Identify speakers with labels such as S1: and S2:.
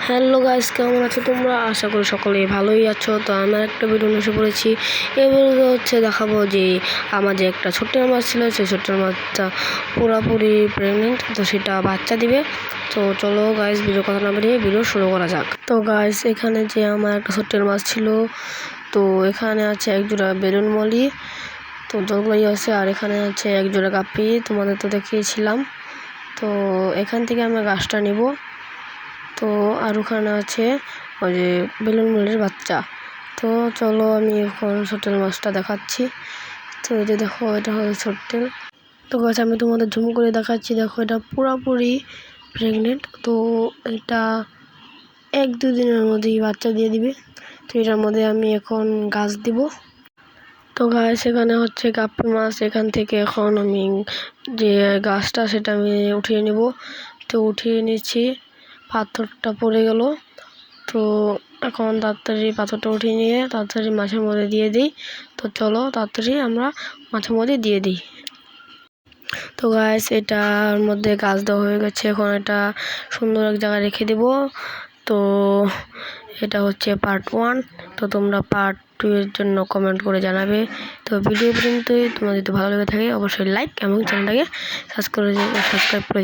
S1: Hello guys, কেমন আছো তোমরা? আশা করি সকলেই ভালোই আছো। তো আমার একটা ভিডিও এসে পড়েছি। এই ভিডিও দেখাবো যে আমার যে একটা ছোট্ট মাছ ছিল, সেই ছোট্ট মাছটা পুরোপুরি প্রেগনেন্ট, তো সেটা বাচ্চা দিবে। তো চলো গাইস, ভিডিও কথা না বেরিয়ে ভিডিও শুরু করা যাক। তো গাইস, এখানে যে আমার একটা ছোট্ট মাছ ছিল, তো এখানে আছে এক জোড়া বেলুন মলি, তো জলগুলোই আছে। আর এখানে আছে এক জোড়া গাপ্পি, তোমাদের তো দেখিয়েছিলাম। তো এখান থেকে আমরা গাছটা নিব। তো আর ওখানে আছে ওই যে বেলুন মলির বাচ্চা। তো চলো আমি এখন ছোট্টেল মাছটা দেখাচ্ছি। তো এই যে দেখো, এটা হলো ছোট্টেল। তো গাছ আমি তোমাদের ঝুম করে দেখাচ্ছি। দেখো, এটা পুরোপুরি প্রেগনেন্ট। তো এটা 1-2 দিনের মধ্যেই বাচ্চা দিয়ে দিবে। তো এটার মধ্যে আমি এখন গাছ দিব। তো গাছ এখানে হচ্ছে গাপ্পি মাছ, এখান থেকে এখন আমি যে গাছটা সেটা আমি উঠিয়ে নেব। তো উঠিয়ে নিচ্ছি, পাথরটা পড়ে গেল। তো এখন তাড়াতাড়ি পাথরটা উঠিয়ে নিয়ে তাড়াতাড়ি মাছের মধ্যে দিয়ে দিই। তো চলো তাড়াতাড়ি আমরা মাছের মধ্যে দিয়ে দিই। তো গাইস, এটার মধ্যে গাছ দেওয়া হয়ে গেছে। এখন এটা সুন্দর এক জায়গায় রেখে দেব। তো এটা হচ্ছে পার্ট 1। তো তোমরা পার্ট 2 এর জন্য কমেন্ট করে জানাবে। তো ভিডিও পর্যন্তই। তোমার যদি ভালো লেগে থাকে অবশ্যই লাইক এবং চ্যানেলটাকে সাবস্ক্রাইব করে